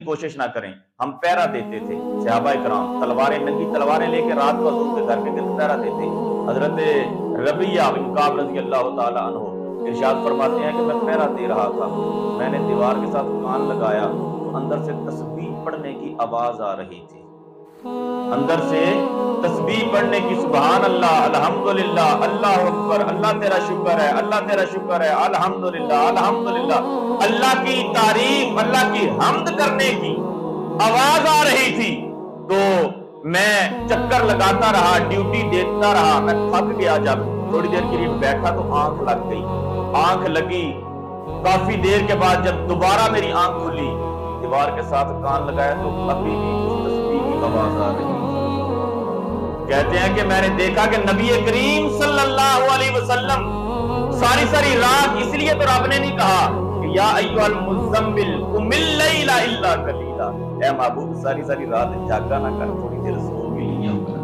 कोशिश ना करें। हम पहरा देते थे, सहाबा इकराम तलवारें, नंगी तलवारें लेके रात को हुजूर के घर के गिर्द पहरा देते। हजरत रबिया बिन काब रज़ी अल्लाह ताला अन्हु इरशाद फरमाते हैं कि मैं पहरा दे रहा था, मैंने दीवार के साथ कान लगाया तो अंदर से तस्बीह पढ़ने की आवाज आ रही थी, अंदर से तस्बीह पढ़ने की, सुभान अल्लाह, अल्हम्दुलिल्लाह, अल्लाह अकबर, अल्लाह तेरा शुक्र है, अल्लाह तेरा शुक्र है, अल्हम्दुलिल्लाह, अल्हम्दुलिल्लाह, अल्लाह की तारीफ, अल्लाह की हम्द करने की आवाज आ रही थी। तो मैं चक्कर लगाता रहा, ड्यूटी देता रहा, मैं थक गया। जब थोड़ी देर के लिए बैठा तो आंख लग गई, आंख लगी, काफी देर के बाद जब दोबारा मेरी आंख खुली, दीवार के साथ कान लगाया तो अभी भी उस तस्बीह की आवाज आ रही है। कहते हैं कि मैंने देखा कि नबी करीम सल्लल्लाहु अलैहि वसल्लम सारी सारी रात, इसलिए तो रब ने नहीं कहा कि या अय्युहल मुज़्ज़म्मिल कुमिल लैला इल्ला कलीला, ऐ महबूब सारी सारी रात जागा ना कर, थोड़ी देर सो भी लिया कर।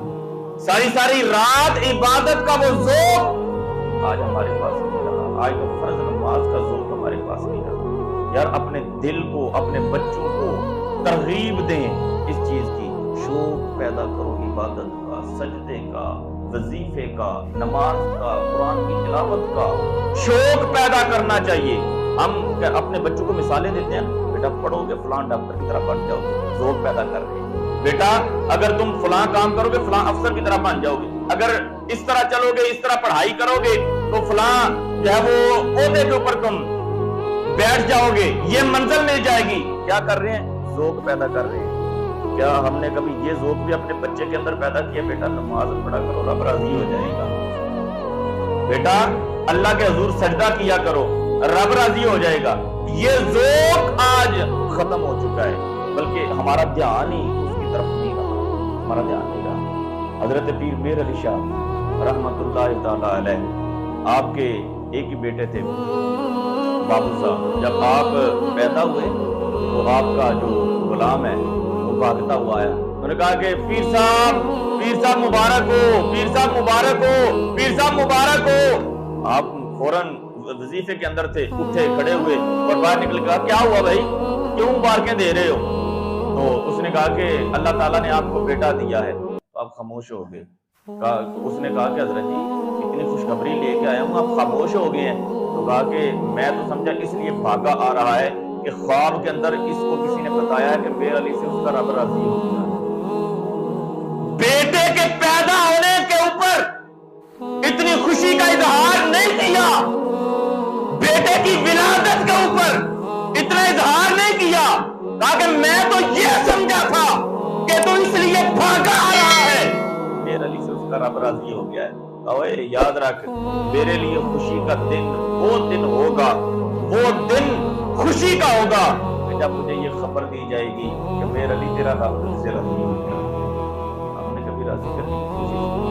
सारी सारी रात इबादत का वो ज़ौक़ आज हमारे पास नहीं रहा, आज तो फर्ज नमाज का ज़ौक़ हमारे पास नहीं रहा। यार अपने दिल को, अपने बच्चों को तरगीब दें इस चीज की, शौक पैदा करो इबादत का, सजदे का, वजीफे का, नमाज का, कुरान की तिलावत का शौक पैदा करना चाहिए। हम अपने बच्चों को मिसालें देते हैं, बेटा पढ़ोगे फलां डॉक्टर की तरह बन जाओगे, शौक पैदा कर रहे हैं। बेटा अगर तुम फलां काम करोगे फलां अफसर की तरह बन जाओगे, अगर इस तरह चलोगे, इस तरह पढ़ाई करोगे तो फलां जो है वो ओहदे के ऊपर तुम बैठ जाओगे, ये मंजिल मिल जाएगी। क्या कर रहे हैं? ज़ौक़ पैदा कर रहे हैं। क्या हमने कभी ये ज़ौक़ भी अपने बच्चे के अंदर पैदा किया? बेटा नमाज पढ़ा करो, रब राजी हो जाएगा। बेटा अल्लाह के हुजूर सजदा किया करो, रब राजी हो जाएगा। ये ज़ौक़ आज खत्म हो चुका है, बल्कि हमारा ध्यान ही उसकी तरफ नहीं रहा, हमारा ध्यान नहीं रहा। हजरत पीर मेर अली शाह रहमतुल्लाह ताला अलैह, आपके एक ही बेटे थे बाबू साहब। जब आप पैदा हुए तो आपका जो गुलाम है वो भागता हुआ आया, उन्होंने कहा कि पीर साहब मुबारक हो, पीर साहब मुबारक हो, पीर साहब मुबारक हो। आप फौरन वजीफे के अंदर थे, उठे, खड़े हुए और बाहर निकल कहा क्या हुआ भाई, क्यों मुबारकें दे रहे हो? तो उसने कहा कि अल्लाह ताला ने आपको बेटा दिया है। तो आप खामोश हो गए। उसने कहा कि हजरत जी इतनी खुशखबरी लेके आया हूँ, आप खामोश हो गए हैं। तो कहा कि मैं तो समझा इसलिए भागा आ रहा है कि ख्वाब के अंदर इसको किसी ने बताया है कि मेरे अली से उसका रब राजी हो गया। बेटे के पैदा होने के ऊपर इतनी खुशी का इजहार नहीं किया, बेटे की विलादत के ऊपर इतना इजहार नहीं किया। कहा कि मैं तो ये समझा था कि तो इसलिए भागा आ रहा है, मेरे अली से उसका रब राजी हो गया है। ओए याद रख, मेरे लिए खुशी का दिन वो दिन होगा, वो दिन खुशी का होगा जब मुझे ये खबर दी जाएगी कि मेरे अली तेरा रब से राजी हो गया। हमने कभी राजी करने की कोशिश की?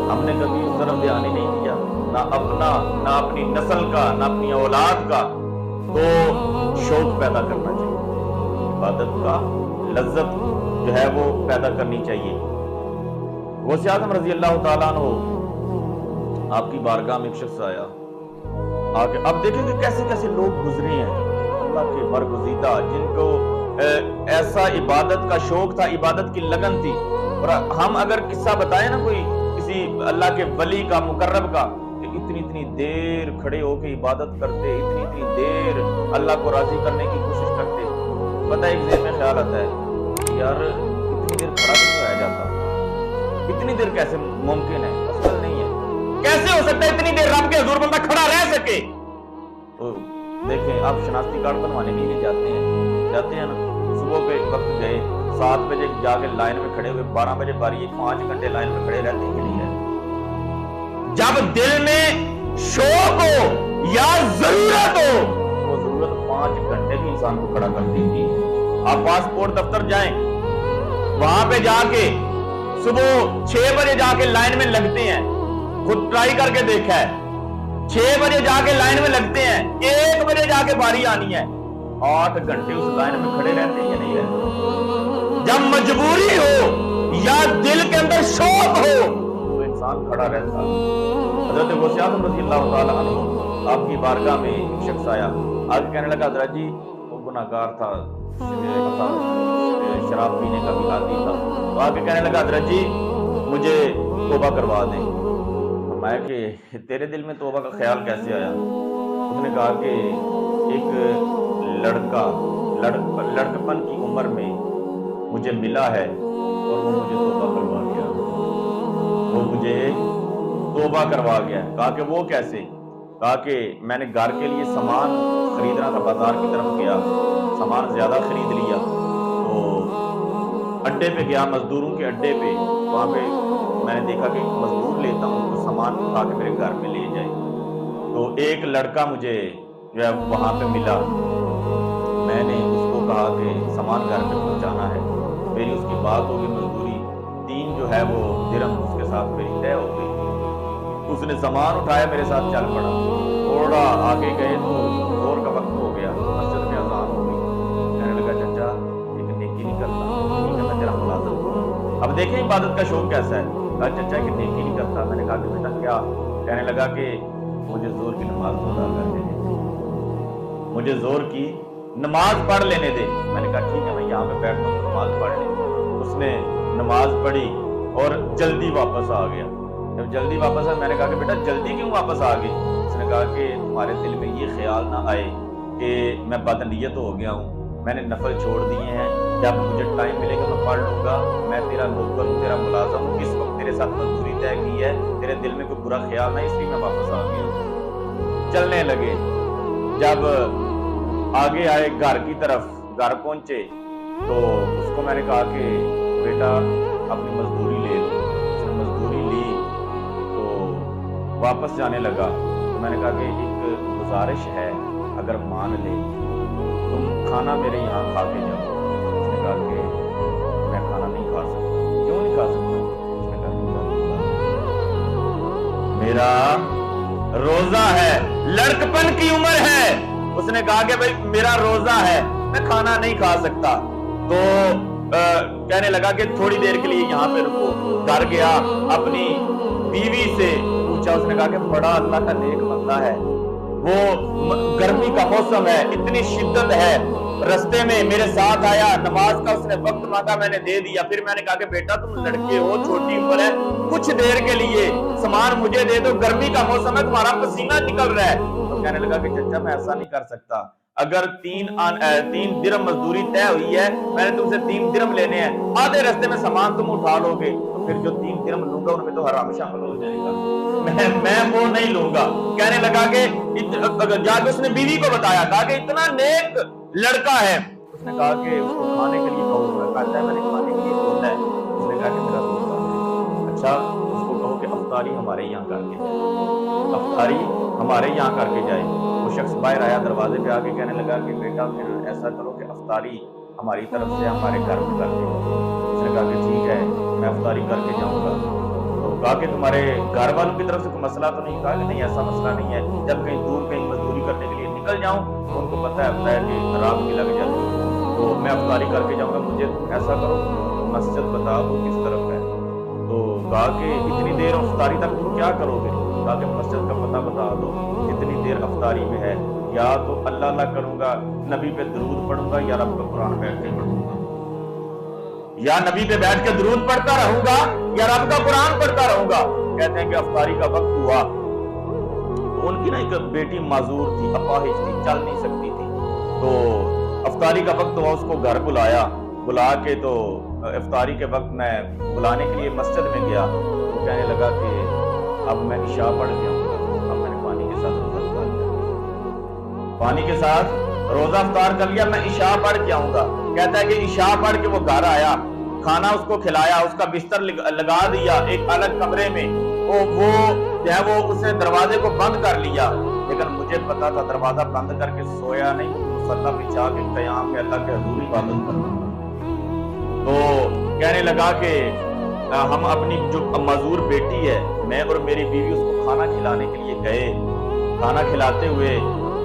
हमने कभी उस तरफ ध्यान ही नहीं दिया, ना अपना, ना अपनी नस्ल का, ना अपनी औलाद का। तो शौक पैदा करना चाहिए, इबादत का लज्जत जो है वो पैदा करनी चाहिए। गौसे आज़म रज़ी अल्लाह ताला अन्हु आपकी बारगाह में एक शख्स आया, आके अब देखेंगे कैसे कैसे लोग गुजरे हैं, अल्लाह के बरगुज़ीदा, जिनको ऐसा इबादत का शौक था, इबादत की लगन थी। और हम अगर किस्सा बताएं ना कोई किसी अल्लाह के वली का, मुकर्रब का, कि इतनी इतनी देर खड़े होके इबादत करते, इतनी इतनी देर अल्लाह को राजी करने की कोशिश करते। पता एक ज़हन में ख्याल आता है यार इतनी देर खड़ा नहीं रह जाता, इतनी देर कैसे मुमकिन है? असल नहीं है, कैसे हो सकता है इतनी देर रब के हुजूर बंदा खड़ा रह सके? तो देखें आप शनाख्ती कार्ड बनवाने के लिए जाते हैं ना, सुबह के वक्त गए, 7 बजे जाके लाइन में खड़े हुए, 12 बजे बारी, 5 घंटे लाइन में खड़े रहते हैं कि नहीं रहते? जब दिल में शौक हो या जरूरत हो, वो जरूरत 5 घंटे भी इंसान को खड़ा कर देती है। आप पासपोर्ट दफ्तर जाएं, वहां पे जाके सुबह 6 बजे जाके लाइन में लगते हैं, खुद ट्राई करके देखा है, 6 बजे जाके लाइन में लगते हैं, 1 बजे जाके बारी आनी है, 8 घंटे उस लाइन में खड़े रहते हैं या नहीं रहते? जब मजबूरी हो या दिल के अंदर शौक हो तो इंसान खड़ा रहता है। हजरत गौसे आज़म रज़ी अल्लाह ताला अन्हु आपकी बारगाह में एक शख्स आया, आगे कहने लगा हजरत जी वो गुनाहगार था, शराब पीने का भी आदी था। तो आके कहने लगा हजरत जी मुझे तौबा करवा दें। फरमाया कि तेरे दिल में तौबा का ख्याल कैसे आया? उसने कहा कि एक लड़का लड़कपन की उम्र में मुझे मिला है और वो मुझे तौबा करवा गया, वो मुझे तौबा करवा गया। कहा कि वो कैसे? कहा कि मैंने घर के लिए सामान खरीदना था, बाजार की तरफ गया, सामान ज्यादा खरीद लिया, तो अड्डे पे गया, मजदूरों के अड्डे पे, वहां पे मैंने देखा कि मजदूर लेता हूँ तो सामान उठा के मेरे घर में ले जाए। तो एक लड़का मुझे जो है वहां पे मिला, मैंने उसको कहा कि सामान घर पे पहुंचाना है, मेरी उसकी बात होगी, मजदूरी 3 जो है वो दिरहम उसके साथ मेरी तय हो गई। उसने सामान उठाया, मेरे साथ चल पड़ा, थोड़ा आगे गए तो जोर का वक्त हो गया, मस्जिद में अजान हो गई। कहने लगा चाचा एक नेकी नहीं करता, ठीक है मैं तेरा मुलाजिम हूं। अब देखें इबादत का शौक कैसा है। कहा चाचा कि नेकी नहीं करता। मैंने कहा कि बेटा क्या? कहने लगा कि मुझे जोर की नमाज अदा कर लेने दे, मुझे जोर की नमाज पढ़ लेने दे। मैंने कहा ठीक है मैं यहाँ पे बैठता हूँ, नमाज पढ़ ले। उसने नमाज पढ़ी और जल्दी वापस आ गया। जब जल्दी वापस आया मैंने कहा कि बेटा जल्दी क्यों वापस आ गई? उसने कहा कि तुम्हारे दिल में ये ख्याल ना आए कि मैं बदनीयत हो गया हूँ, मैंने नफल छोड़ दिए हैं, जब मुझे टाइम मिलेगा मैं पढ़ लूंगा, मैं तेरा नौकर हूँ, तेरा मुलाजिम हूँ, इस वक्त तेरे साथ मजदूरी तय की है, तेरे दिल में कोई बुरा ख्याल नहीं, इसलिए मैं वापस आ गया। चलने लगे, जब आगे आए घर की तरफ, घर पहुंचे तो उसको मैंने कहा कि बेटा अपनी मजदूरी ले लो। उसने मजदूरी ली तो वापस जाने लगा। तो मैंने कहा कि एक गुजारिश है, अगर मान ले तुम खाना मेरे यहाँ खा के जाओ। उसने कहा कि मैं खाना नहीं खा सकता। क्यों नहीं खा सकता? उसने कहा मेरा रोजा है, लड़कपन की उम्र है। उसने कहा कि भाई मेरा रोजा है, मैं खाना नहीं खा सकता। तो कहने लगा कि थोड़ी देर के लिए यहाँ पे रुको। घर गया, अपनी बीवी से पूछा। उसने कहा कि बड़ा अल्लाह का नेक बंदा है, वो गर्मी का मौसम है, इतनी शिद्दत है, रास्ते में मेरे साथ आया, नमाज का उसने वक्त मांगा, मैंने दे दिया। फिर मैंने कहा कि बेटा तुम लड़के हो, छोटी उम्र है, कुछ देर के लिए सामान मुझे दे दो, गर्मी का मौसम है, तुम्हारा पसीना निकल रहा है। तो कहने लगा कि चाचा मैं ऐसा नहीं कर सकता, अगर 3 दिरहम मजदूरी तय हुई है, मैंने तुमसे 3 दिरहम लेने हैं, आधे रास्ते में सामान तुम उठा लोगे तो फिर जो 3 दिरहम लूंगा उनमें तो हराम शामिल हो जाएगा, मैं वो नहीं लूंगा। कहने लगा कि जाके उसने बीवी को बताया, कहा कि इतना नेक लड़का है। उसने कहा कि उसको खाने के लिए कहो। कहता है मैंने खाने के लिए बोला है। उसने कहा कि मेरा रोजा है। अच्छा उसको कहो कि अफ्तारी हमारे यहाँ करके जाए, अफ्तारी हमारे यहाँ करके जाए। वो शख्स बाहर आया, दरवाजे पे आके कहने लगा कि बेटा फिर ऐसा करो कि अफ्तारी हमारी तरफ से हमारे घर में कर दे। उसने कहा कि ठीक है मैं अफ्तारी करके जाऊंगा। तो कहा कि तुम्हारे घर वालों की तरफ से कोई मसला तो नहीं? कहा कि नहीं ऐसा मसला नहीं है, जब कहीं दूर कहीं मजदूरी करने के लिए निकल जाऊं तो उनको पता है कि रात की लग जाती है, तो मैं अफ्तारी करके जाऊंगा, मुझे ऐसा करो मस्जिद बता दो किस तरफ है। तो कहा कि इतनी देर अफ्तारी तक तुम क्या करोगे? कहा कि मस्जिद का पता बता दो, इतनी देर अफ्तारी में है, या तो अल्लाह अल्लाह करूंगा, नबी पे दरूद पढ़ूंगा, या रब का कुरान बैठ के पढ़ूंगा, या नबी पे बैठ के दरूद पढ़ता रहूंगा, या रब का कुरान पढ़ता रहूंगा। कहते हैं कि अफ्तारी का वक्त हुआ, उनकी ना एक बेटी माजूर थी, अपाहिज थी, चल नहीं सकती थी। तो अफ्तारी का वक्त हुआ, उसको घर बुलाया, बुला के तो इफ्तारी के वक्त मैं बुलाने के लिए मस्जिद में गया। तो कहने लगा कि अब मैं इशा पढ़ के आऊंगा। अब मैंने पानी के साथ रोजा अफ्तार कर लिया, पानी के साथ रोजा अफ्तार कर लिया, मैं इशा पढ़ के आऊंगा। कहता है कि इशा पढ़ के वो घर आया, खाना उसको खिलाया, उसका बिस्तर लगा दिया एक अलग कमरे में। वो जो है वो उसने दरवाजे को बंद कर लिया, लेकिन मुझे पता था दरवाजा बंद करके सोया नहीं, मुसल्ला बिछा के कयाम में अल्लाह के हुजूर इबादत करना। तो कहने लगा कि हम अपनी जो मजूर बेटी है, मैं और मेरी बीवी उसको खाना खिलाने के लिए गए। खाना खिलाते हुए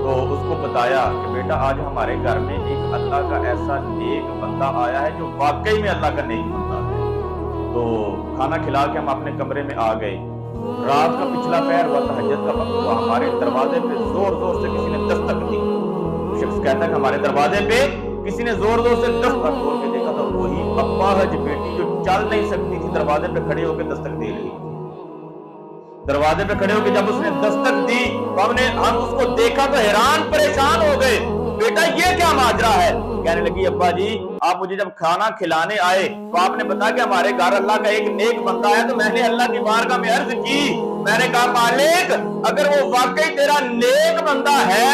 तो उसको बताया कि बेटा आज हमारे घर में एक अल्लाह का ऐसा नेक बंदा आया है जो वाकई में अल्लाह का नेक बंदा है। तो खाना खिला के हम अपने कमरे में आ गए। रात का पिछला पैर हुआ, तहज्जुद का वक्त हुआ, हमारे दरवाजे पे जोर जोर से किसी ने दस्तक दी। शख्स कहता है कि हमारे दरवाजे पे किसी ने जोर जोर से दस्तक खोल के देखा तो वही अपाहज बेटी जो चल नहीं सकती थी, दरवाजे पे खड़ी होकर दस्तक दे रही थी। दरवाजे पे खड़े होकर जब उसने दस्तक दी तो हम उसको देखा तो हैरान परेशान हो गए, बेटा ये क्या माजरा है। कहने लगी अब्बा जी आप मुझे जब खाना खिलाने आए तो आपने बताया कि हमारे घर अल्लाह का एक नेक बंदा है, तो मैंने अल्लाह की बारगाह में अर्ज की, मैंने कहा मालिक अगर वो वाकई तेरा नेक बंदा है,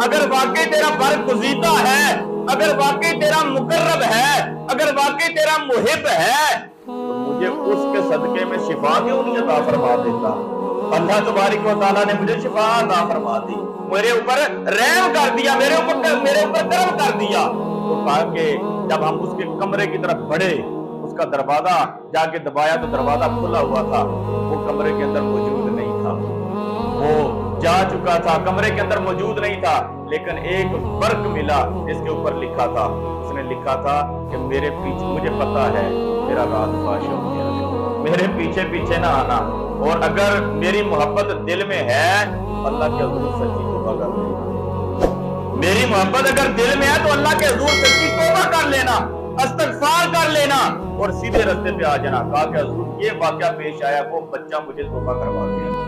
अगर वाकई तेरा बरगुज़ीदा है, अगर वाकई तेरा मुकर्रब है, अगर वाकई तेरा मुहिब है, तो मुझे उसके सदके में शिफा क्यों नहीं अता फरमा देता। अल्लाह तबारक व तआला ने मुझे शिफा अता फरमा दी, मेरे ऊपर रहम कर दिया, मेरे ऊपर करम कर दिया। तो कहा कि जब हम उसके कमरे की तरफ बढ़े, उसका दरवाजा जाके दबाया तो दरवाजा खुला हुआ था, वो कमरे के अंदर मौजूद नहीं था, वो जा चुका था, कमरे के अंदर मौजूद नहीं था। लेकिन एक वर्क मिला जिसके ऊपर लिखा था, उसने लिखा था कि मेरे पीछे, मुझे पता है मेरा राज फाश हो गया, मेरे पीछे पीछे ना आना, और अगर मेरी मोहब्बत दिल में है अल्लाह के हुजूर सच्ची तौबा कर लेना, मेरी मोहब्बत अगर दिल में है तो अल्लाह के हुजूर सच्ची तौबा कर लेना, इस्तगफार कर लेना और सीधे रास्ते पे आ जाना। कहा कि हुजूर ये वाकया पेश आया, वो बच्चा मुझे तौबा करवा दिया।